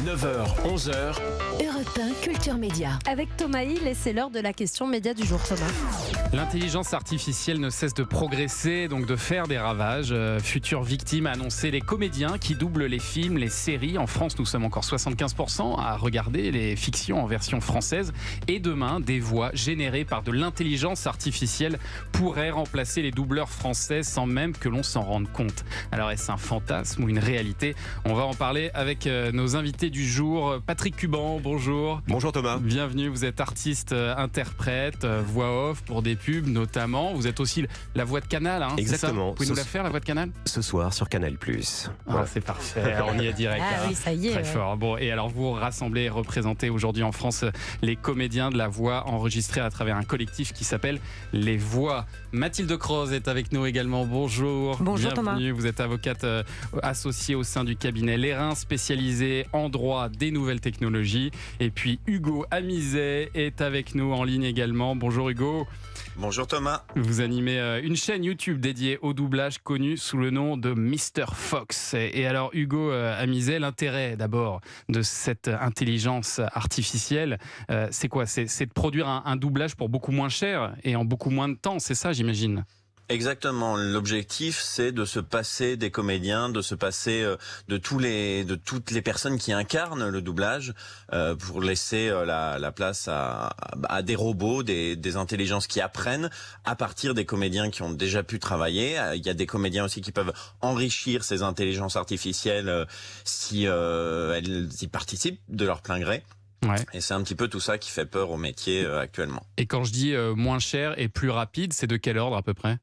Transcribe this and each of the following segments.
9h, 11h. Europe 1 Culture Média. Avec Thomas Hill et c'est l'heure de la question média du jour, Thomas. L'intelligence artificielle ne cesse de progresser, donc de faire des ravages. Future victime a annoncé les comédiens qui doublent les films, les séries. En France, nous sommes encore 75% à regarder les fictions en version française. Et demain, des voix générées par de l'intelligence artificielle pourraient remplacer les doubleurs français sans même que l'on s'en rende compte. Alors est-ce un fantasme ou une réalité ? On va en parler avec nos invités du jour. Patrick Cuban, bonjour. Bonjour Thomas. Bienvenue, vous êtes artiste, interprète, voix off pour des pubs notamment. Vous êtes aussi la voix de Canal, hein, Exactement. C'est ça ? Vous pouvez nous la faire, la voix de Canal ? Ce soir sur Canal+. Voilà. C'est parfait, on y est direct. Ah oui, ça y est. Très fort. Bon, et alors vous rassemblez et représentez aujourd'hui en France les comédiens de la voix enregistrés à travers un collectif qui s'appelle Les Voix. Mathilde Croze est avec nous également. Bonjour. Bonjour Bienvenue. Thomas. Vous êtes avocate associée au sein du cabinet Lérin, spécialisé en droit des nouvelles technologies. Et puis Hugo Amizet est avec nous en ligne également. Bonjour Hugo. Bonjour Thomas. Vous animez une chaîne YouTube dédiée au doublage connue sous le nom de Mr. Fox. Et alors Hugo Amizet, l'intérêt d'abord de cette intelligence artificielle, c'est quoi ? C'est de produire un doublage pour beaucoup moins cher et en beaucoup moins de temps, c'est ça j'imagine ? Exactement. L'objectif, c'est de se passer des comédiens, de se passer de toutes les personnes qui incarnent le doublage, pour laisser la place à des robots, des intelligences qui apprennent à partir des comédiens qui ont déjà pu travailler. Il y a des comédiens aussi qui peuvent enrichir ces intelligences artificielles si elles y participent de leur plein gré. Ouais. Et c'est un petit peu tout ça qui fait peur au métier actuellement. Et quand je dis moins cher et plus rapide, c'est de quel ordre à peu près ?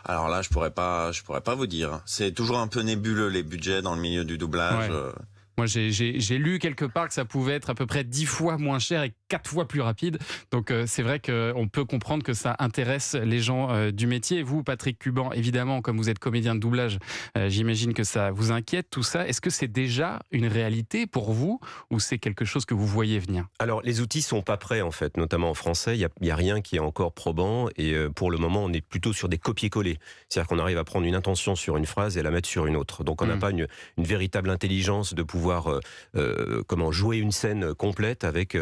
Alors là, je pourrais pas vous dire. C'est toujours un peu nébuleux les budgets dans le milieu du doublage. Ouais. Moi, j'ai lu quelque part que ça pouvait être à peu près 10 fois moins cher et 4 fois plus rapide. Donc, c'est vrai qu'on peut comprendre que ça intéresse les gens du métier. Vous, Patrick Cuban, évidemment, comme vous êtes comédien de doublage, j'imagine que ça vous inquiète, tout ça. Est-ce que c'est déjà une réalité pour vous ou c'est quelque chose que vous voyez venir ? Alors, les outils sont pas prêts, en fait, notamment en français. Il y a rien qui est encore probant. Et pour le moment, on est plutôt sur des copier-coller. C'est-à-dire qu'on arrive à prendre une intention sur une phrase et la mettre sur une autre. Donc, on n'a pas une véritable intelligence de pouvoir jouer une scène complète avec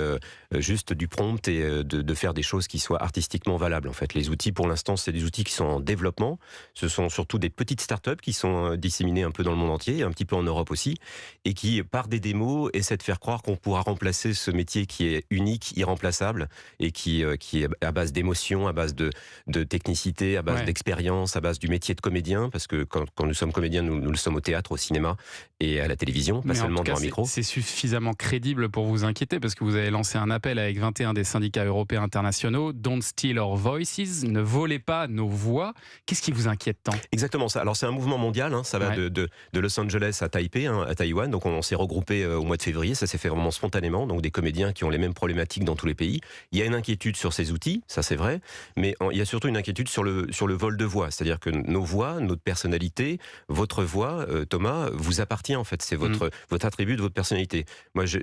juste du prompt et de faire des choses qui soient artistiquement valables. En fait, les outils, pour l'instant, c'est des outils qui sont en développement. Ce sont surtout des petites startups qui sont disséminées un peu dans le monde entier, un petit peu en Europe aussi, et qui, par des démos, essaient de faire croire qu'on pourra remplacer ce métier qui est unique, irremplaçable, et qui est à base d'émotion, à base de technicité, à base d'expérience, à base du métier de comédien, parce que quand nous sommes comédiens, nous le sommes au théâtre, au cinéma et à la télévision, pas seulement devant un micro. C'est suffisamment crédible pour vous inquiéter parce que vous avez lancé un appel avec 21 des syndicats européens internationaux. Don't steal our voices, ne volez pas nos voix. Qu'est-ce qui vous inquiète tant ? Exactement ça. Alors c'est un mouvement mondial, hein, ça va de Los Angeles à Taipei, à Taïwan. Donc on s'est regroupé au mois de février, ça s'est fait vraiment spontanément. Donc des comédiens qui ont les mêmes problématiques dans tous les pays. Il y a une inquiétude sur ces outils, ça c'est vrai, mais il y a surtout une inquiétude sur le vol de voix. C'est-à-dire que nos voix, notre personnalité, votre voix, Thomas, vous appartient en fait. C'est votre attribut de votre personnalité. Moi, je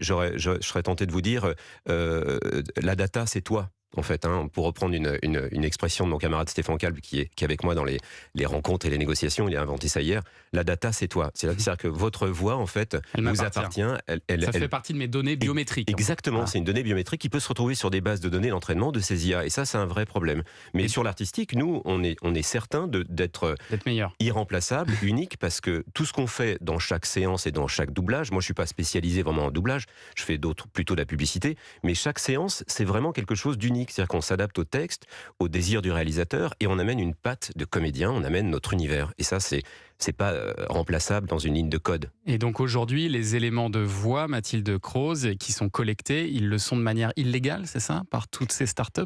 serais tenté de vous dire, la data, c'est toi. En fait, pour reprendre une expression de mon camarade Stéphane Kalb qui est avec moi dans les rencontres et les négociations, il a inventé ça hier. La data, c'est toi. C'est-à-dire que votre voix, en fait, vous appartient. Ça fait partie de mes données biométriques. Exactement, c'est une donnée biométrique qui peut se retrouver sur des bases de données d'entraînement de ces IA. Et ça, c'est un vrai problème. Mais sur l'artistique, nous, on est certain d'être meilleur, irremplaçable, unique, parce que tout ce qu'on fait dans chaque séance et dans chaque doublage, moi, je suis pas spécialisé vraiment en doublage, je fais plutôt de la publicité, mais chaque séance, c'est vraiment quelque chose d'unique. C'est-à-dire qu'on s'adapte au texte, au désir du réalisateur et on amène une patte de comédien, on amène notre univers. Et ça, c'est pas remplaçable dans une ligne de code. Et donc aujourd'hui, les éléments de voix, Mathilde Croze, qui sont collectés, ils le sont de manière illégale, c'est ça, par toutes ces startups ?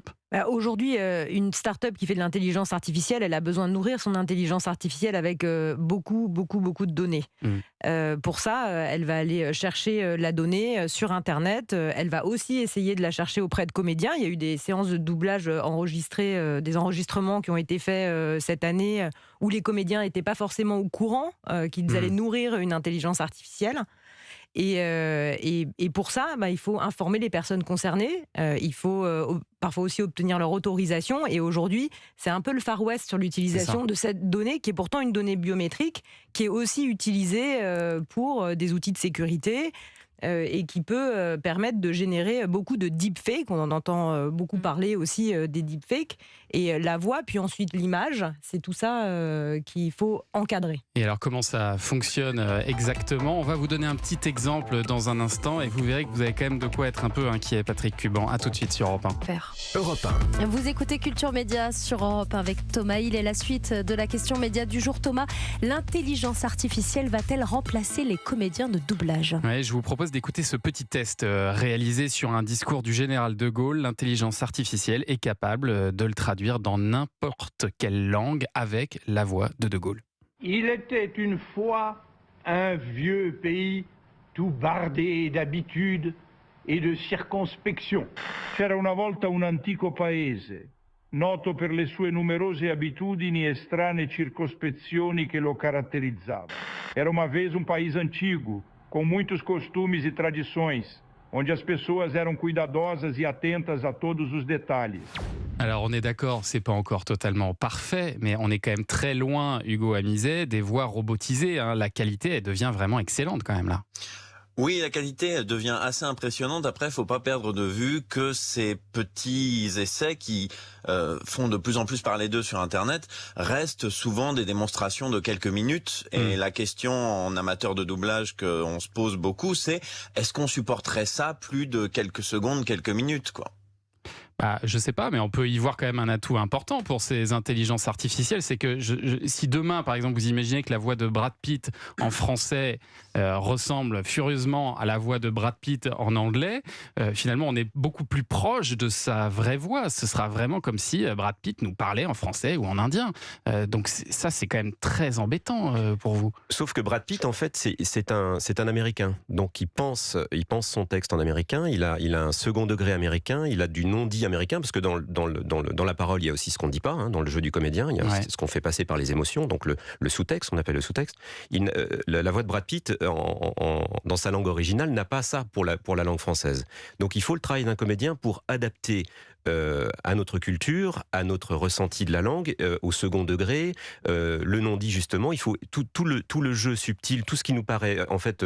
Aujourd'hui, une start-up qui fait de l'intelligence artificielle, elle a besoin de nourrir son intelligence artificielle avec beaucoup de données. Pour ça, elle va aller chercher la donnée sur Internet. Elle va aussi essayer de la chercher auprès de comédiens. Il y a eu des séances de doublage enregistrées, des enregistrements qui ont été faits cette année où les comédiens n'étaient pas forcément au courant qu'ils allaient nourrir une intelligence artificielle. Et pour ça, il faut informer les personnes concernées. Il faut parfois aussi obtenir leur autorisation. Et aujourd'hui, c'est un peu le Far West sur l'utilisation de cette donnée, qui est pourtant une donnée biométrique, qui est aussi utilisée pour des outils de sécurité. et qui peut permettre de générer beaucoup de deepfakes. On en entend beaucoup parler aussi des deepfakes. Et la voix, puis ensuite l'image, c'est tout ça qu'il faut encadrer. Et alors comment ça fonctionne exactement ? On va vous donner un petit exemple dans un instant et vous verrez que vous avez quand même de quoi être un peu inquiet, Patrick Cuban. À tout de suite sur Europe 1. Europe 1. Vous écoutez Culture Média sur Europe 1 avec Thomas Hill et la suite de la question média du jour. Thomas, l'intelligence artificielle va-t-elle remplacer les comédiens de doublage ? Ouais, je vous propose d'écouter ce petit test réalisé sur un discours du général de Gaulle. L'intelligence artificielle est capable de le traduire dans n'importe quelle langue avec la voix de Gaulle. Il était une fois un vieux pays tout bardé d'habitudes e de circonspezione. C'era una volta un antico paese, noto per le sue numerose abitudini e strane circospezioni che lo caratterizzavano. Era uma vez um país antigo, com muitos costumes e tradições, onde as pessoas eram cuidadosas e atentas a todos os detalhes. Alors on est d'accord, c'est pas encore totalement parfait, mais on est quand même très loin, Hugo Amizet, des voix robotisées. La qualité, elle devient vraiment excellente quand même là. Oui, la qualité elle devient assez impressionnante. Après, il faut pas perdre de vue que ces petits essais qui font de plus en plus parler d'eux sur Internet restent souvent des démonstrations de quelques minutes. Et la question en amateur de doublage qu'on se pose beaucoup, c'est est-ce qu'on supporterait ça plus de quelques secondes, quelques minutes, quoi ? Je sais pas, mais on peut y voir quand même un atout important pour ces intelligences artificielles. C'est que si demain, par exemple, vous imaginez que la voix de Brad Pitt en français ressemble furieusement à la voix de Brad Pitt en anglais, finalement, on est beaucoup plus proche de sa vraie voix. Ce sera vraiment comme si Brad Pitt nous parlait en français ou en indien. Donc ça, c'est quand même très embêtant pour vous. Sauf que Brad Pitt, en fait, c'est un Américain. Donc il pense son texte en américain. Il a un second degré américain. Il a du non-dit américain, parce que dans la parole, il y a aussi ce qu'on ne dit pas, dans le jeu du comédien, il y a aussi ce qu'on fait passer par les émotions, donc le sous-texte, on appelle le sous-texte. La voix de Brad Pitt, dans sa langue originale, n'a pas ça pour la langue française. Donc il faut le travail d'un comédien pour adapter à notre culture, à notre ressenti de la langue, au second degré, le non-dit justement. Il faut tout le jeu subtil, tout ce qui nous paraît, en fait,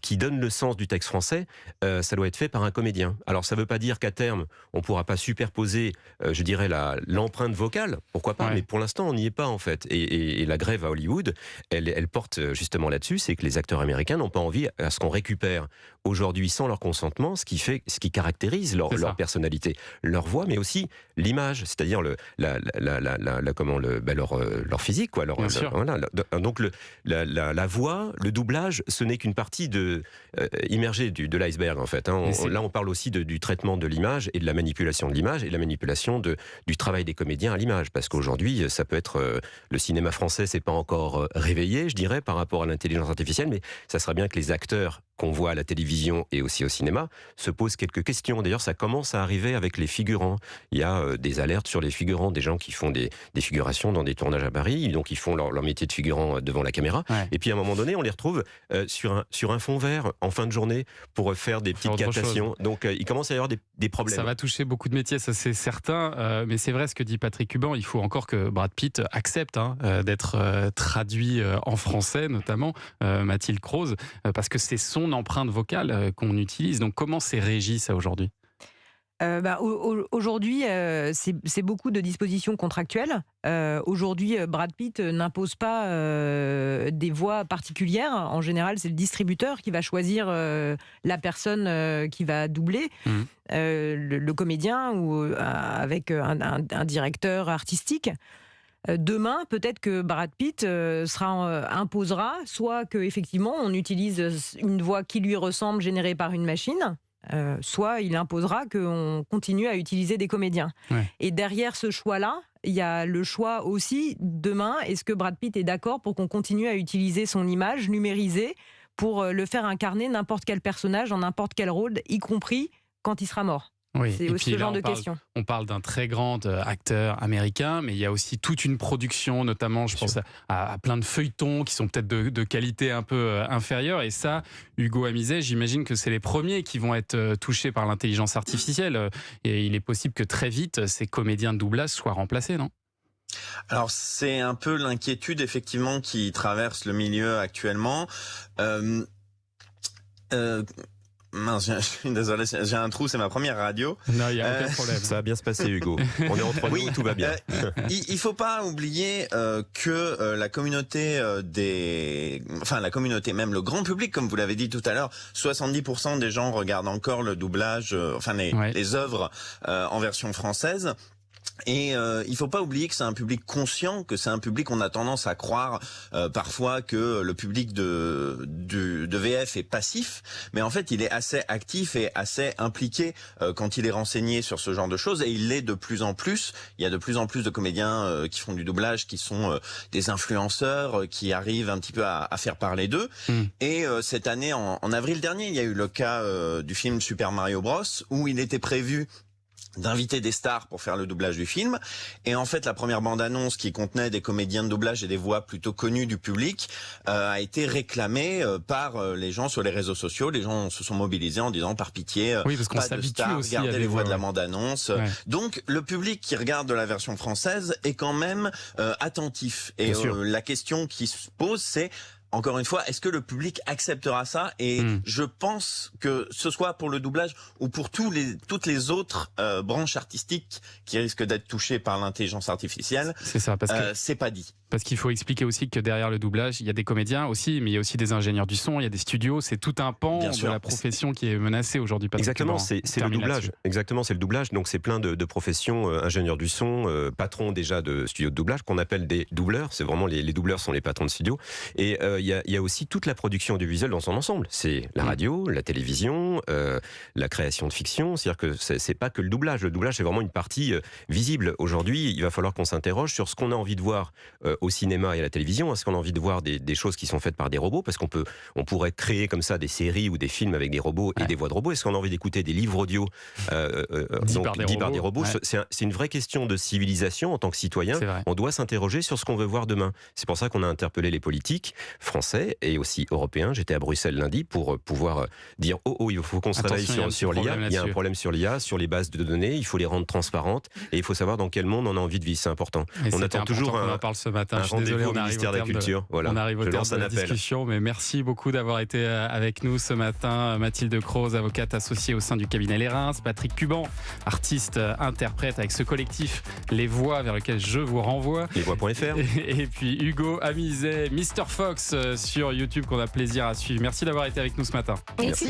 qui donne le sens du texte français, ça doit être fait par un comédien. Alors ça ne veut pas dire qu'à terme, on ne pourra pas superposer, je dirais, l'empreinte vocale, pourquoi pas, mais pour l'instant, on n'y est pas en fait. Et la grève à Hollywood, elle porte justement là-dessus, c'est que les acteurs américains n'ont pas envie à ce qu'on récupère aujourd'hui sans leur consentement, ce qui caractérise leur personnalité, leur voix, mais aussi l'image, c'est-à-dire leur physique, quoi. Donc la voix, le doublage, ce n'est qu'une partie immergée de l'iceberg en fait. Là, on parle aussi du traitement de l'image et de la manipulation de l'image et de la manipulation du travail des comédiens à l'image, parce qu'aujourd'hui, ça peut être le cinéma français, c'est pas encore réveillé, je dirais, par rapport à l'intelligence artificielle, mais ça serait bien que les acteurs qu'on voit à la télévision et aussi au cinéma se posent quelques questions. D'ailleurs, ça commence à arriver avec les figurants. Il y a des alertes sur les figurants, des gens qui font des figurations dans des tournages à Paris, donc ils font leur métier de figurant devant la caméra. Ouais. Et puis à un moment donné, on les retrouve sur un fond vert en fin de journée pour faire des petites captations. Donc il commence à y avoir des problèmes. Ça va toucher beaucoup de métiers, ça c'est certain. Mais c'est vrai ce que dit Patrick Cuban, il faut encore que Brad Pitt accepte d'être traduit en français, notamment Mathilde Croze, parce que c'est son empreinte vocale qu'on utilise. Donc comment c'est régi ça aujourd'hui ? Aujourd'hui, c'est beaucoup de dispositions contractuelles. Aujourd'hui, Brad Pitt n'impose pas des voix particulières. En général, c'est le distributeur qui va choisir la personne qui va doubler. Le comédien ou un directeur artistique. Demain, peut-être que Brad Pitt imposera soit qu'effectivement on utilise une voix qui lui ressemble générée par une machine, soit il imposera qu'on continue à utiliser des comédiens. Ouais. Et derrière ce choix-là, il y a le choix aussi, demain, est-ce que Brad Pitt est d'accord pour qu'on continue à utiliser son image numérisée pour le faire incarner n'importe quel personnage dans n'importe quel rôle, y compris quand il sera mort ? Oui, c'est aussi ce genre de questions. On parle d'un très grand acteur américain, mais il y a aussi toute une production, notamment je pense à plein de feuilletons qui sont peut-être de qualité un peu inférieure. Et ça, Hugo Amizet, j'imagine que c'est les premiers qui vont être touchés par l'intelligence artificielle. Et il est possible que très vite, ces comédiens de doublage soient remplacés, non ? Alors c'est un peu l'inquiétude effectivement qui traverse le milieu actuellement. Mince, je suis désolé, j'ai un trou, c'est ma première radio. Non, il n'y a aucun problème. Ça va bien se passer, Hugo. On est entre nous, tout va bien. Il faut pas oublier que la communauté la communauté, même le grand public, comme vous l'avez dit tout à l'heure, 70% des gens regardent encore le doublage, les œuvres en version française. Et il faut pas oublier que c'est un public conscient, que c'est un public, on a tendance à croire parfois que le public de VF est passif, mais en fait il est assez actif et assez impliqué quand il est renseigné sur ce genre de choses, et il l'est de plus en plus. Il y a de plus en plus de comédiens qui font du doublage, qui sont des influenceurs, qui arrivent un petit peu à faire parler d'eux. Et cette année, en avril dernier, il y a eu le cas du film Super Mario Bros, où il était prévu d'inviter des stars pour faire le doublage du film. Et en fait, la première bande-annonce qui contenait des comédiens de doublage et des voix plutôt connues du public a été réclamée par les gens sur les réseaux sociaux. Les gens se sont mobilisés en disant par pitié, parce qu'on pas de stars, aussi gardez les voix de la ouais. bande-annonce. Ouais. Donc, le public qui regarde la version française est quand même attentif. Et la question qui se pose, c'est encore une fois, est-ce que le public acceptera ça? Et je pense que ce soit pour le doublage ou pour toutes les autres branches artistiques qui risquent d'être touchées par l'intelligence artificielle, c'est ça, parce que c'est pas dit. Parce qu'il faut expliquer aussi que derrière le doublage, il y a des comédiens aussi, mais il y a aussi des ingénieurs du son, il y a des studios. C'est tout un pan de la profession qui est menacée aujourd'hui. Exactement, c'est le doublage. Exactement, c'est le doublage. Donc c'est plein de professions, ingénieurs du son, patrons déjà de studios de doublage qu'on appelle des doubleurs. C'est vraiment les doubleurs sont les patrons de studios. Et il y a aussi toute la production audiovisuelle dans son ensemble. C'est la radio, la télévision, la création de fiction. C'est-à-dire que c'est pas que le doublage. Le doublage, c'est vraiment une partie visible. Aujourd'hui, il va falloir qu'on s'interroge sur ce qu'on a envie de voir au cinéma et à la télévision. Est-ce qu'on a envie de voir des choses qui sont faites par des robots? Parce qu'on pourrait créer comme ça des séries ou des films avec des robots et des voix de robots. Est-ce qu'on a envie d'écouter des livres audio dits par des robots? C'est une vraie question de civilisation en tant que citoyen. On doit s'interroger sur ce qu'on veut voir demain. C'est pour ça qu'on a interpellé les politiques français et aussi européens. J'étais à Bruxelles lundi pour pouvoir dire il faut qu'on se réveille sur l'IA. Il y a un problème sur l'IA, sur les bases de données. Il faut les rendre transparentes et il faut savoir dans quel monde on a envie de vivre. C'est important. On attend toujours on en parle ce matin. Je suis désolé, au ministère de la Culture. Voilà. On arrive au terme de la discussion, mais merci beaucoup d'avoir été avec nous ce matin. Mathilde Croze, avocate associée au sein du cabinet Les Reims. Patrick Cuban, artiste, interprète avec ce collectif Les Voix vers lequel je vous renvoie. Lesvoix.fr. Et puis Hugo Amizet, Mr Fox sur YouTube qu'on a plaisir à suivre. Merci d'avoir été avec nous ce matin. Merci.